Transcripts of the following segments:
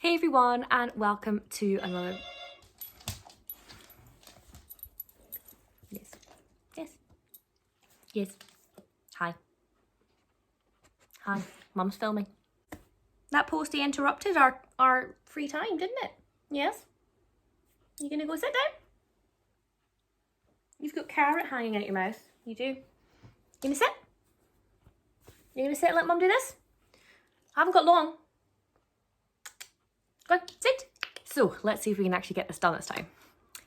Hey everyone, and welcome to another... Yes. Hi. Mum's filming. That postie interrupted our free time, didn't it? Yes? You gonna go sit down? You've got carrot hanging out your mouth. You do. You gonna sit? You gonna sit and let Mum do this? I haven't got long. Go on, sit. So let's see if we can actually get this done this time.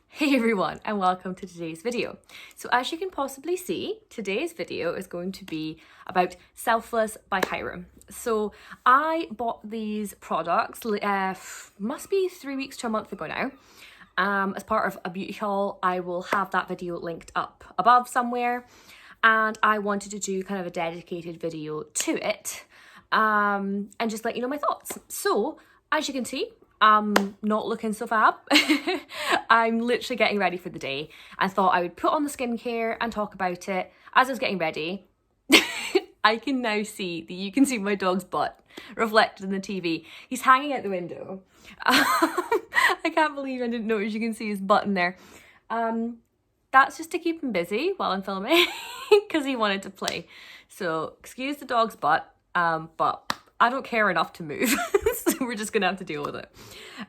Hey everyone, and welcome to today's video. So as you can possibly see, today's video is going to be about Selfless by Hyram. So I bought these products, must be 3 weeks to a month ago now, as part of a beauty haul. I will have that video linked up above somewhere, and I wanted to do kind of a dedicated video to it, and just let you know my thoughts. So as you can see, I'm not looking so fab. I'm literally getting ready for the day. I thought I would put on the skincare and talk about it. As I was getting ready, I can now see that you can see my dog's butt reflected in the TV. He's hanging out the window. I can't believe I didn't notice you can see his butt in there. That's just to keep him busy while I'm filming because he wanted to play. So excuse the dog's butt, but I don't care enough to move. So we're just gonna have to deal with it.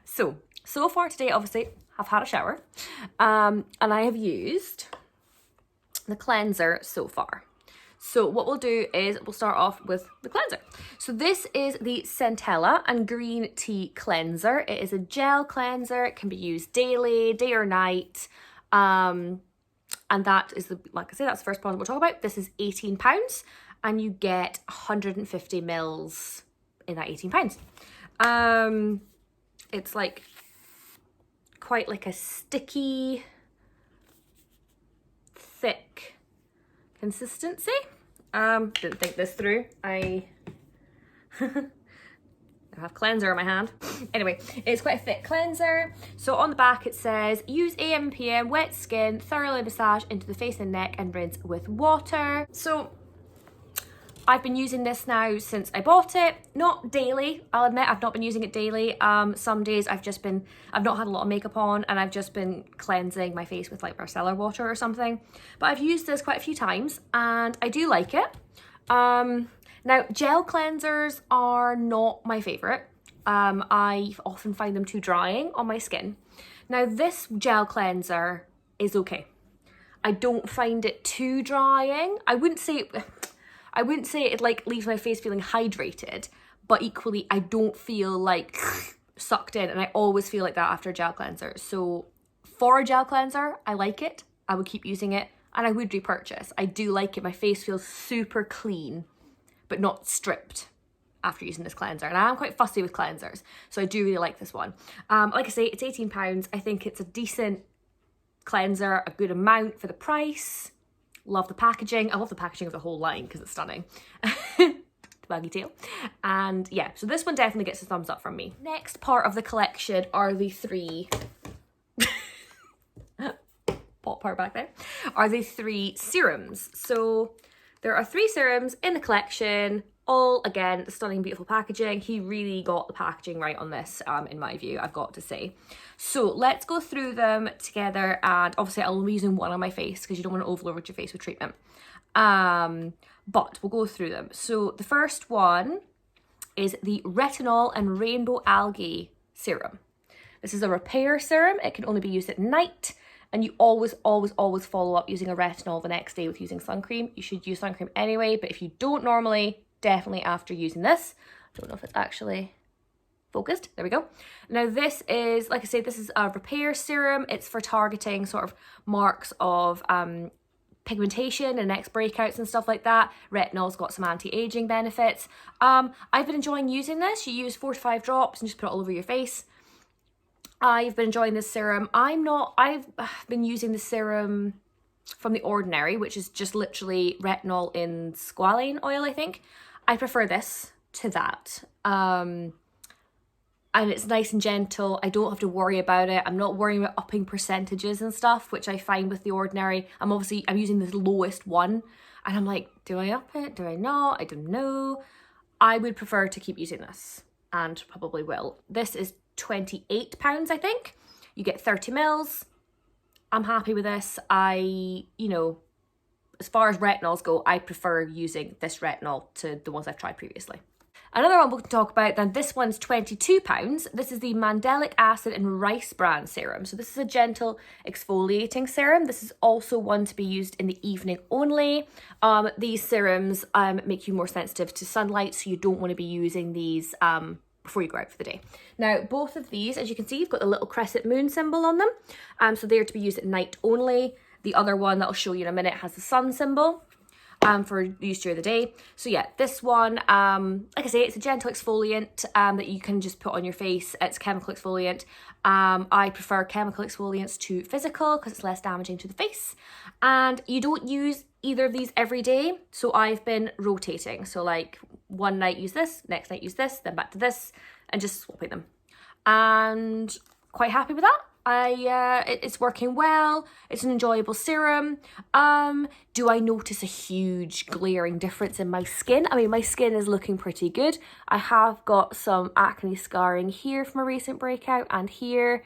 So far today, obviously, I've had a shower, and I have used the cleanser so far. So what we'll do is we'll start off with the cleanser. So this is the Centella and Green Tea Cleanser. It is a gel cleanser. It can be used daily, day or night. And that is like I say, that's the first product we'll talk about. This is £18, and you get 150 mils in that £18. It's like quite like a sticky, thick consistency. Didn't think this through. I have cleanser in my hand. Anyway, it's quite a thick cleanser. So on the back it says, use AM and PM, wet skin, thoroughly massage into the face and neck and rinse with water. So I've been using this now since I bought it. Not daily, I'll admit, I've not been using it daily. Some days I've not had a lot of makeup on and I've just been cleansing my face with like micellar water or something. But I've used this quite a few times and I do like it. Now, gel cleansers are not my favorite. I often find them too drying on my skin. Now, this gel cleanser is okay. I don't find it too drying. I wouldn't say it like leaves my face feeling hydrated, but equally I don't feel like sucked in, and I always feel like that after a gel cleanser. So for a gel cleanser, I like it. I would keep using it and I would repurchase. I do like it. My face feels super clean, but not stripped after using this cleanser. And I am quite fussy with cleansers, so I do really like this one. Like I say, it's £18. I think it's a decent cleanser, a good amount for the price. Love the packaging. I love the packaging of the whole line because it's stunning. The baggy tail. And yeah, so this one definitely gets a thumbs up from me. Next part of the collection are the three... pop part back there. Are the three serums. So there are 3 serums in the collection. All, again, stunning, beautiful packaging. He really got the packaging right on this, in my view, I've got to say. So let's go through them together, and obviously I'll be using one on my face because you don't want to overload your face with treatment. But we'll go through them. So the first one is the Retinol and Rainbow Algae Serum. This is a repair serum. It can only be used at night, and you always follow up using a retinol the next day with using sun cream. You should use sun cream anyway, but if you don't normally, definitely after using this. Don't know if it's actually focused. There we go. Now this is, like I said, this is a repair serum. It's for targeting sort of marks of pigmentation and next breakouts and stuff like that. Retinol's got some anti-aging benefits. I've been enjoying using this. You use 4 to 5 drops and just put it all over your face. I've been enjoying this serum. I've been using the serum from The Ordinary, which is just literally retinol in squalane oil, I think. I prefer this to that. And it's nice and gentle. I don't have to worry about it. I'm not worrying about upping percentages and stuff, which I find with The Ordinary. I'm using the lowest one, and I'm like, do I up it? Do I not? I don't know. I would prefer to keep using this. and probably will. This is £28, I think. You get 30 mils. I'm happy with this. You know, as far as retinols go, I prefer using this retinol to the ones I've tried previously. Another one we'll talk about, then this one's £22. This is the Mandelic Acid and Rice Bran Serum. So this is a gentle exfoliating serum. This is also one to be used in the evening only. These serums make you more sensitive to sunlight, so you don't want to be using these before you go out for the day. Now, both of these, as you can see, you've got the little crescent moon symbol on them. So they're to be used at night only. The other one that I'll show you in a minute has the sun symbol for use during the day. So yeah, this one, like I say, it's a gentle exfoliant that you can just put on your face. It's chemical exfoliant. I prefer chemical exfoliants to physical because it's less damaging to the face. And you don't use either of these every day. So I've been rotating. So like one night use this, next night use this, then back to this, and just swapping them. And quite happy with that. It's working well. It's an enjoyable serum. Do I notice a huge glaring difference in my skin? I mean, my skin is looking pretty good. I have got some acne scarring here from a recent breakout, and here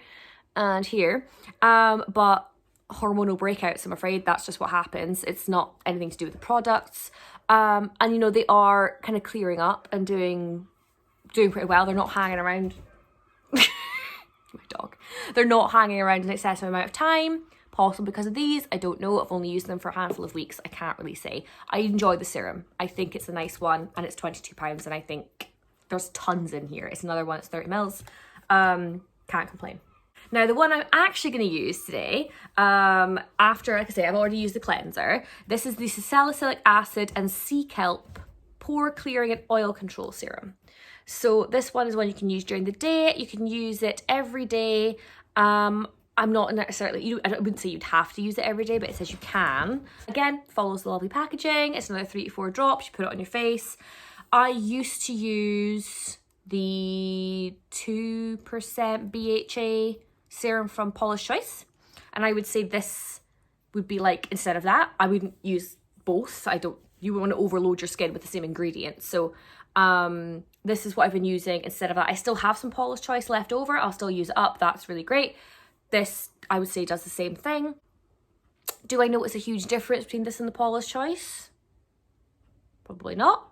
and here. But hormonal breakouts, I'm afraid that's just what happens. It's not anything to do with the products. And you know, they are kind of clearing up and doing pretty well. They're not hanging around. My dog. They're not hanging around an excessive amount of time, possibly because of these. I don't know. I've only used them for a handful of weeks. I can't really say. I enjoy the serum. I think it's a nice one, and it's £22, and I think there's tons in here. It's another one. It's 30 mils. Can't complain. Now, the one I'm actually going to use today, after, like I say, I've already used the cleanser. This is the salicylic acid and sea kelp pore clearing and oil control serum. So this one is one you can use during the day. You can use it every day. I'm not necessarily, I wouldn't say you'd have to use it every day, but it says you can. Again, follows the lovely packaging. It's another 3 to 4 drops. You put it on your face. I used to use the 2% BHA serum from Paula's Choice. And I would say this would be like, instead of that, I wouldn't use both. You want to overload your skin with the same ingredients. So this is what I've been using instead of that. I still have some Paula's Choice left over. I'll still use it up. That's really great. This, I would say, does the same thing. Do I notice a huge difference between this and the Paula's Choice? Probably not.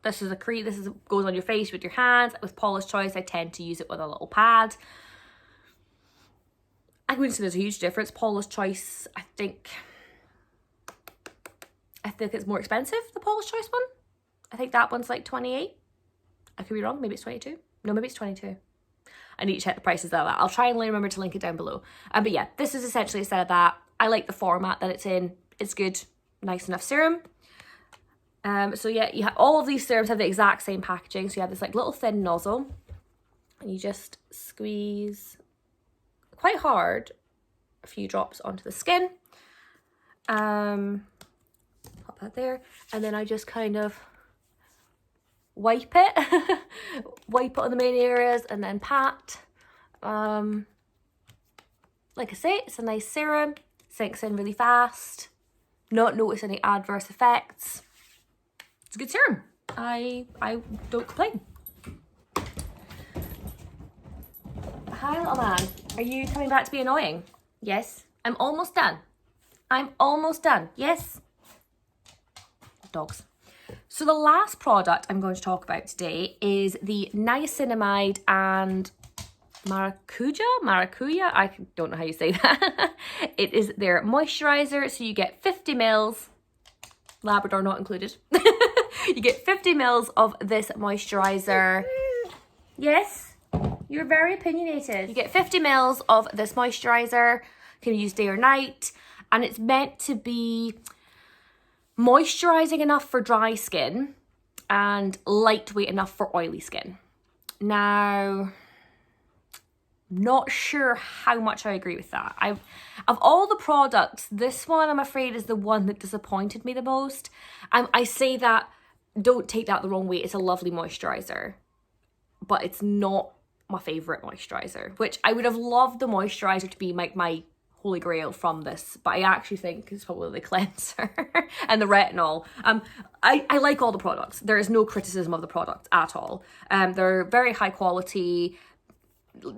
This is a cream. Goes on your face with your hands. With Paula's Choice, I tend to use it with a little pad. I wouldn't say there's a huge difference. Paula's Choice, I think it's more expensive, the Paula's Choice one. I think that one's like 28. I could be wrong. Maybe it's 22. No, maybe it's 22. I need to check the prices of that. I'll try and remember to link it down below. But yeah, this is essentially instead of that. I like the format that it's in. It's good. Nice enough serum. So yeah, you have all of these serums have the exact same packaging. So you have this like little thin nozzle. And you just squeeze quite hard a few drops onto the skin. Pop that there. And then I just kind of wipe it. Wipe it on the main areas and then pat. Like I say, it's a nice serum. Sinks in really fast. Not notice any adverse effects. It's a good serum. I don't complain. Hi, little man. Are you coming back to be annoying? Yes. I'm almost done. I'm almost done. Yes. Dogs. So the last product I'm going to talk about today is the niacinamide and maracuja. I don't know how you say that. It is their moisturizer. So you get 50 mils, Labrador not included. You get 50 mils of this moisturizer. Yes, you're very opinionated. You get 50 mils of this moisturizer. Can be used day or night. And it's meant to be moisturizing enough for dry skin and lightweight enough for oily skin. Now, not sure how much I agree with that. Of all the products, this one I'm afraid is the one that disappointed me the most. I say that, don't take that the wrong way. It's a lovely moisturizer, but it's not my favorite moisturizer, which I would have loved the moisturizer to be like my holy grail from this, but I actually think it's probably the cleanser and the retinol. I like all the products. There is no criticism of the products at all. They're very high quality,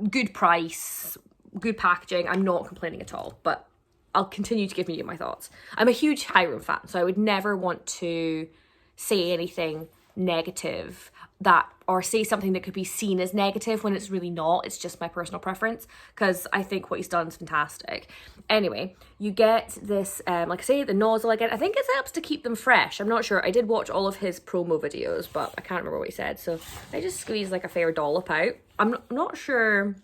good price, good packaging. I'm not complaining at all, but I'll continue to give you my thoughts. I'm a huge Hyram fan, so I would never want to say anything negative that, or say something that could be seen as negative when it's really not. It's just my personal preference, because I think what he's done is fantastic. Anyway, you get this, like I say, the nozzle again. I think it helps to keep them fresh. I'm not sure. I did watch all of his promo videos, but I can't remember what he said. So I just squeezed like a fair dollop out. I'm not sure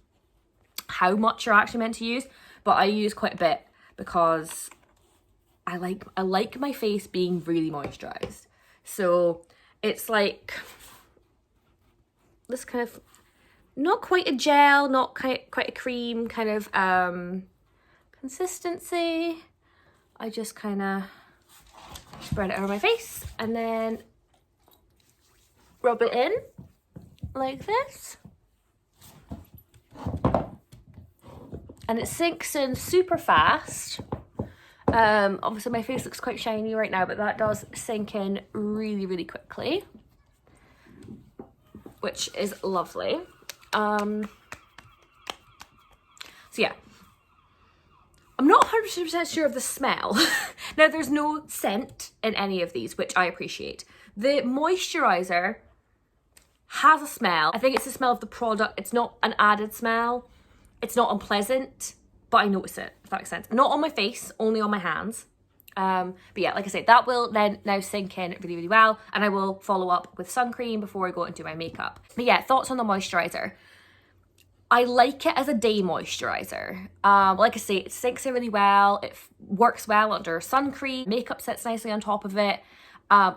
how much you're actually meant to use, but I use quite a bit because I like my face being really moisturized. So it's like this kind of, not quite a gel, not quite a cream kind of consistency. I just kind of spread it over my face and then rub it in like this. And it sinks in super fast. Obviously my face looks quite shiny right now, but that does sink in really, really quickly, which is lovely. So yeah, I'm not 100% sure of the smell. Now there's no scent in any of these, which I appreciate. The moisturizer has a smell. I think it's the smell of the product. It's not an added smell. It's not unpleasant, but I notice it, if that makes sense. Not on my face, only on my hands. But yeah, like I said, that will then now sink in really, really well. And I will follow up with sun cream before I go and do my makeup. But yeah, thoughts on the moisturizer. I like it as a day moisturizer. Like I say, it sinks in really well. It works well under sun cream. Makeup sits nicely on top of it.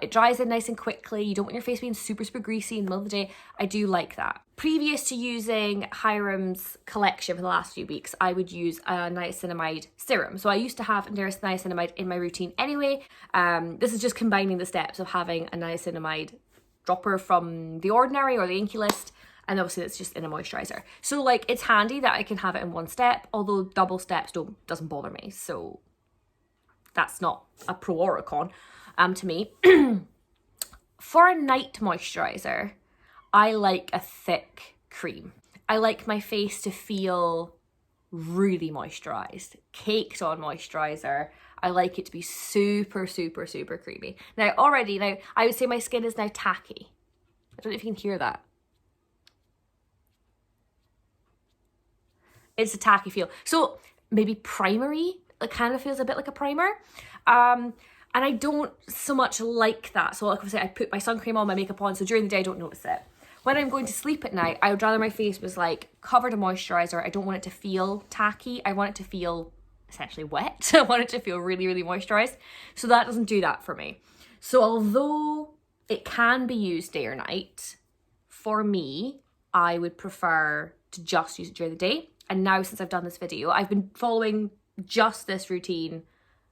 It dries in nice and quickly. You don't want your face being super, super greasy in the middle of the day. I do like that. Previous to using Hyram's collection for the last few weeks, I would use a niacinamide serum. So I used to have niacinamide in my routine anyway. This is just combining the steps of having a niacinamide dropper from The Ordinary or the Inky List, and obviously it's just in a moisturizer. So like, it's handy that I can have it in one step, although double steps doesn't bother me. So that's not a pro or a con to me. For a night moisturizer, I like a thick cream. I like my face to feel really moisturized, caked on moisturizer. I like it to be super, super, super creamy. Now I would say my skin is now tacky. I don't know if you can hear that. It's a tacky feel. So maybe primery, it kind of feels a bit like a primer. And I don't so much like that. So like I said, I put my sun cream on, my makeup on, so during the day I don't notice it. When I'm going to sleep at night, I would rather my face was like covered in moisturizer. I don't want it to feel tacky. I want it to feel essentially wet. I want it to feel really, really moisturized. So that doesn't do that for me. So although it can be used day or night, for me, I would prefer to just use it during the day. And now since I've done this video, I've been following just this routine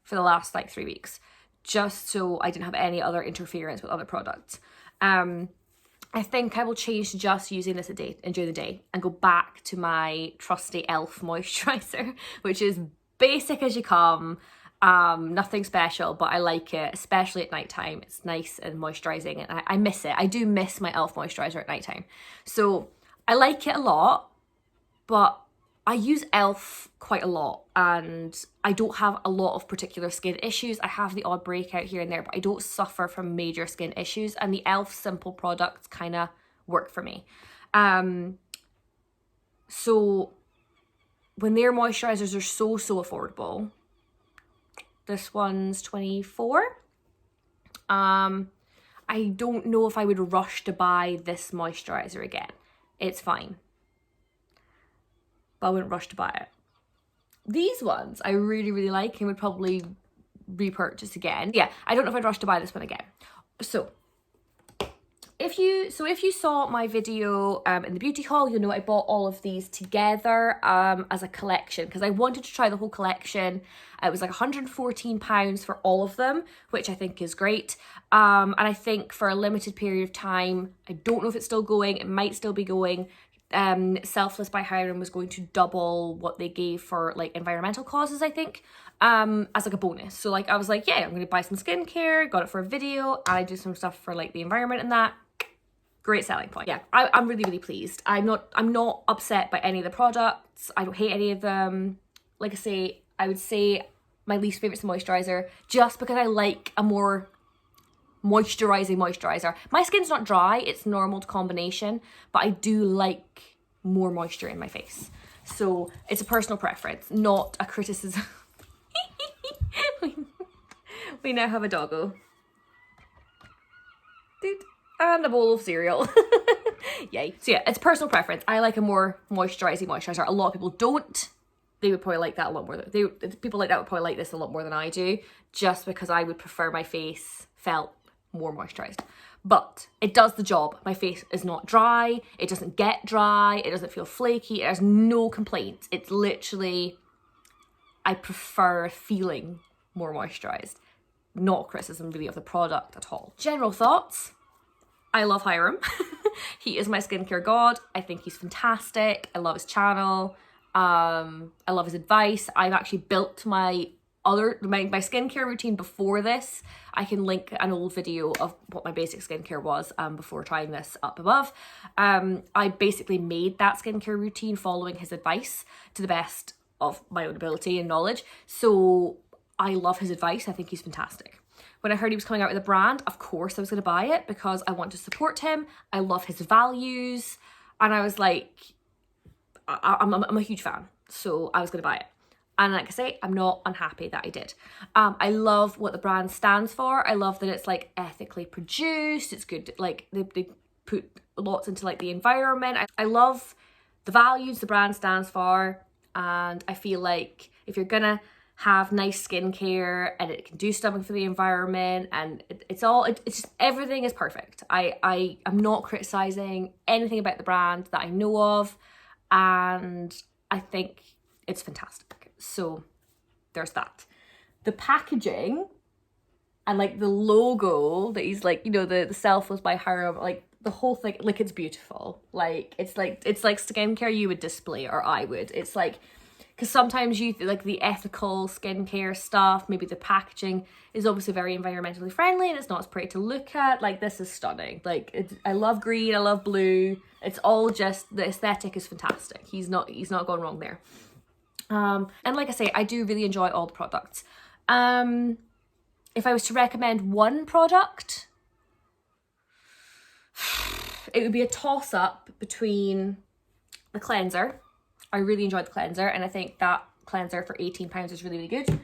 for the last like 3 weeks, just so I didn't have any other interference with other products. I think I will change to just using this during the day and go back to my trusty e.l.f. moisturizer, which is basic as you come, nothing special, but I like it, especially at nighttime. It's nice and moisturizing, and I miss it. I do miss my e.l.f. moisturizer at nighttime. So I like it a lot, but I use e.l.f. quite a lot, and I don't have a lot of particular skin issues. I have the odd breakout here and there, but I don't suffer from major skin issues, and the e.l.f. simple products kind of work for me. So when their moisturizers are so affordable, this one's $24. I don't know if I would rush to buy this moisturizer again. It's fine, but I wouldn't rush to buy it. These ones I really, really like and would probably repurchase again. Yeah, I don't know if I'd rush to buy this one again. So if you saw my video in the beauty haul, you'll know I bought all of these together as a collection because I wanted to try the whole collection. It was like £114 for all of them, which I think is great. And I think for a limited period of time, I don't know if it's still going, it might still be going. Selfless by Hyram was going to double what they gave for like environmental causes, I think, as like a bonus. So like I was like, yeah, I'm gonna buy some skincare, got it for a video, and I do some stuff for like the environment and that. Great selling point. Yeah, I'm really, really pleased. I'm not upset by any of the products. I don't hate any of them. Like I say, I would say my least favorite's the moisturizer, just because I like a more moisturizing moisturizer. My skin's not dry, it's normal to combination, but I do like more moisture in my face. So it's a personal preference, not a criticism. We now have a doggo. Dude. And a bowl of cereal. Yay. So yeah, it's personal preference. I like a more moisturizing moisturizer. A lot of people don't. They would probably like that a lot more. People like that would probably like this a lot more than I do, just because I would prefer my face felt more moisturized. But it does the job. My face is not dry. It doesn't get dry. It doesn't feel flaky. There's no complaints. It's literally, I prefer feeling more moisturized. Not criticism really of the product at all. General thoughts. I love Hyram. He is my skincare god. I think he's fantastic. I love his channel. I love his advice. I've actually built my skincare routine before this. I can link an old video of what my basic skincare was before trying this up above. I basically made that skincare routine following his advice to the best of my own ability and knowledge. So I love his advice. I think he's fantastic. When I heard he was coming out with a brand, of course I was going to buy it because I want to support him. I love his values. And I was like, I'm a huge fan. So I was going to buy it. And like I say, I'm not unhappy that I did. I love what the brand stands for. I love that it's like ethically produced. It's good. Like they put lots into like the environment. I love the values the brand stands for. And I feel like if you're going to have nice skincare and it can do something for the environment and it's just everything is perfect. I am not criticizing anything about the brand that I know of, and I think it's fantastic. So there's that. The packaging and like the logo that he's like, you know, the Selfless by Hyram, like the whole thing, like it's beautiful. Like it's like skincare you would display, or I would. It's like, because sometimes you like the ethical skincare stuff, maybe the packaging is obviously very environmentally friendly and it's not as pretty to look at. Like this is stunning. Like I love green, I love blue. It's all just, the aesthetic is fantastic. He's not gone wrong there. And like I say, I do really enjoy all the products. If I was to recommend one product, it would be a toss up between the cleanser. I really enjoyed the cleanser, and I think that cleanser for £18 is really, really good.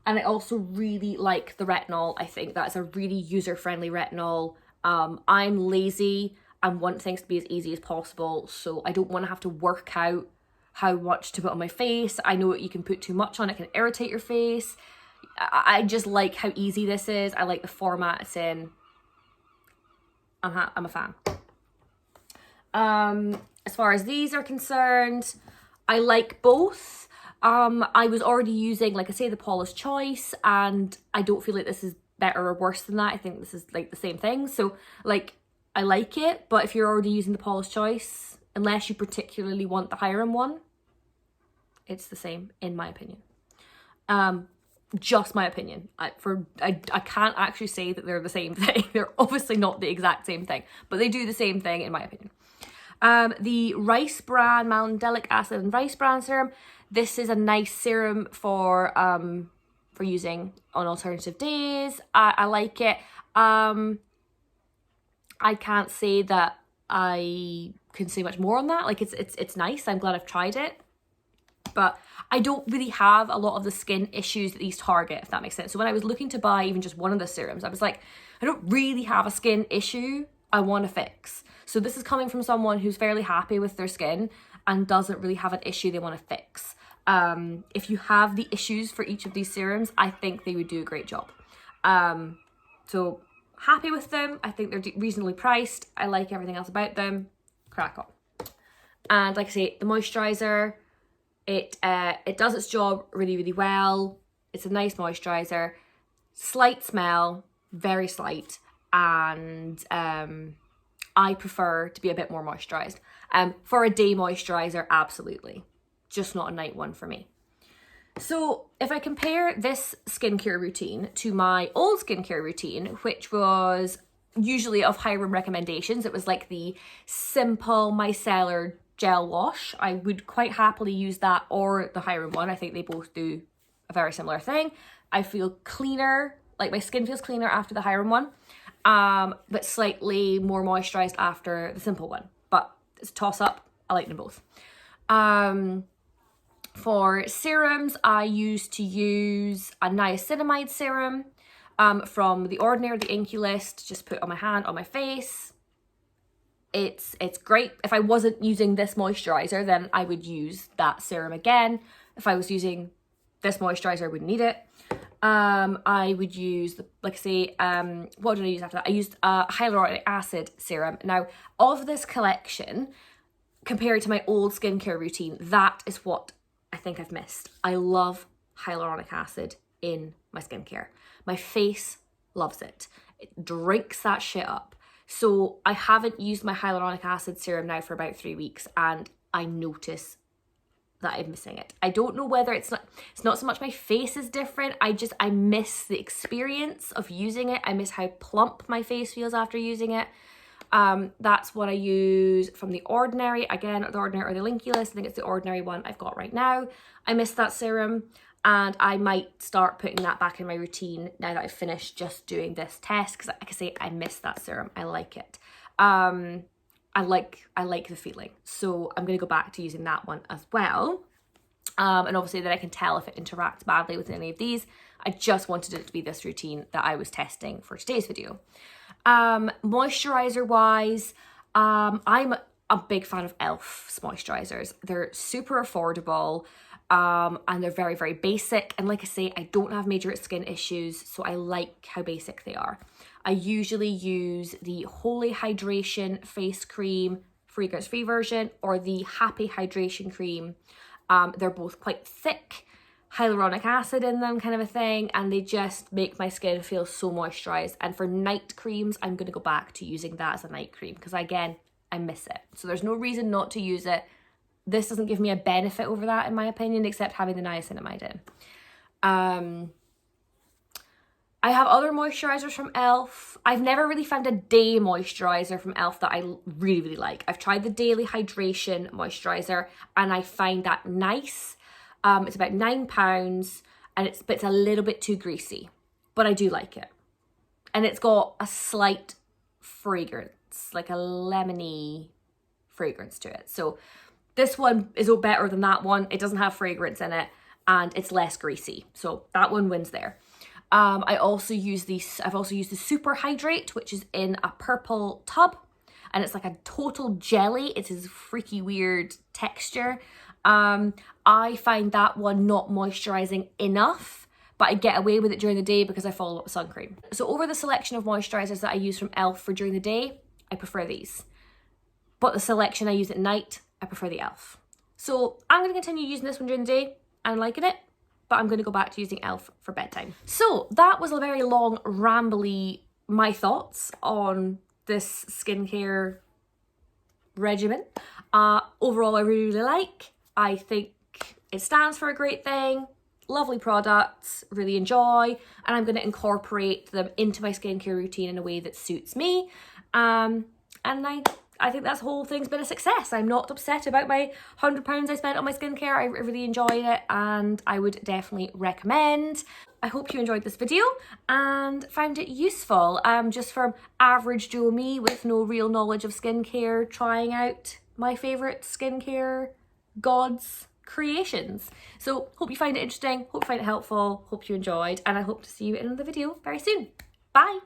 And I also really like the retinol. I think that's a really user-friendly retinol. I'm lazy and want things to be as easy as possible, so I don't want to have to work out how much to put on my face. I know you can put too much on, it can irritate your face. I just like how easy this is. I like the format it's in. I'm a fan. As far as these are concerned, I like both. I was already using, like I say, the Paula's Choice, and I don't feel like this is better or worse than that. I think this is like the same thing. So like, I like it, but if you're already using the Paula's Choice, unless you particularly want the Hyram one, it's the same, in my opinion. Just my opinion. I can't actually say that they're the same thing. They're obviously not the exact same thing, but they do the same thing in my opinion. The Rice Bran Malondilic Acid and Rice Bran Serum. This is a nice serum for using on alternative days. I like it. I can't say that I can say much more on that. Like it's nice. I'm glad I've tried it. But I don't really have a lot of the skin issues that these target, if that makes sense. So when I was looking to buy even just one of the serums, I was like, I don't really have a skin issue I want to fix. So this is coming from someone who's fairly happy with their skin and doesn't really have an issue they want to fix. If you have the issues for each of these serums, I think they would do a great job. So happy with them. I think they're reasonably priced. I like everything else about them. Crack on. And like I say, the moisturizer, it does its job really, really well. It's a nice moisturizer. Slight smell, very slight. And I prefer to be a bit more moisturised. For a day moisturiser, absolutely. Just not a night one for me. So if I compare this skincare routine to my old skincare routine, which was usually of Hyram recommendations, it was like the simple micellar gel wash. I would quite happily use that or the Hyram one. I think they both do a very similar thing. I feel cleaner, like my skin feels cleaner after the Hyram one, but slightly more moisturized after the simple one. But it's a toss up. I like them both. For serums, I used to use a niacinamide serum from The Ordinary, the Inky List. Just put it on my hand, on my face. It's great. If I wasn't using this moisturizer, then I would use that serum again. If I was using this moisturizer, I wouldn't need it. I would use, like I say, what did I use after that? I used a hyaluronic acid serum. Now, of this collection, compared to my old skincare routine, that is what I think I've missed. I love hyaluronic acid in my skincare. My face loves it. It drinks that shit up. So I haven't used my hyaluronic acid serum now for about 3 weeks, and I notice that I'm missing it. I don't know whether it's not so much my face is different. I miss the experience of using it. I miss how plump my face feels after using it. That's what I use from The Ordinary. Again, The Ordinary or the Linky List. I think it's The Ordinary one I've got right now. I miss that serum, and I might start putting that back in my routine now that I've finished just doing this test, because like I say, I miss that serum. I like it. I like the feeling. So I'm going to go back to using that one as well. And obviously then I can tell if it interacts badly with any of these. I just wanted it to be this routine that I was testing for today's video. Moisturizer wise, I'm a big fan of e.l.f.'s moisturizers. They're super affordable, and they're very, very basic. And like I say, I don't have major skin issues, so I like how basic they are. I usually use the Holy Hydration face cream, fragrance-free version, or the Happy Hydration cream. They're both quite thick, hyaluronic acid in them kind of a thing, and they just make my skin feel so moisturized. And for night creams, I'm going to go back to using that as a night cream because, again, I miss it. So there's no reason not to use it. This doesn't give me a benefit over that, in my opinion, except having the niacinamide in. I have other moisturizers from e.l.f. I've never really found a day moisturizer from e.l.f. that I really, really like. I've tried the Daily Hydration moisturizer and I find that nice. It's about £9 and it's a little bit too greasy, but I do like it. And it's got a slight fragrance, like a lemony fragrance to it. So this one is better than that one. It doesn't have fragrance in it and it's less greasy. So that one wins there. I've also used the Super Hydrate, which is in a purple tub, and it's like a total jelly. It's this freaky weird texture. I find that one not moisturizing enough, but I get away with it during the day because I follow up with sun cream. So over the selection of moisturizers that I use from e.l.f. for during the day, I prefer these. But the selection I use at night, I prefer the e.l.f. So I'm going to continue using this one during the day and liking it, but I'm going to go back to using e.l.f. for bedtime. So that was a very long, rambly, my thoughts on this skincare regimen. Overall, I really, really like. I think it stands for a great thing. Lovely products, really enjoy, and I'm going to incorporate them into my skincare routine in a way that suits me. And I think that whole thing's been a success. I'm not upset about my £100 I spent on my skincare. I really enjoyed it and I would definitely recommend. I hope you enjoyed this video and found it useful. Just from average Joe me with no real knowledge of skincare, trying out my favourite skincare gods' creations. So hope you find it interesting, hope you find it helpful, hope you enjoyed, and I hope to see you in another video very soon. Bye!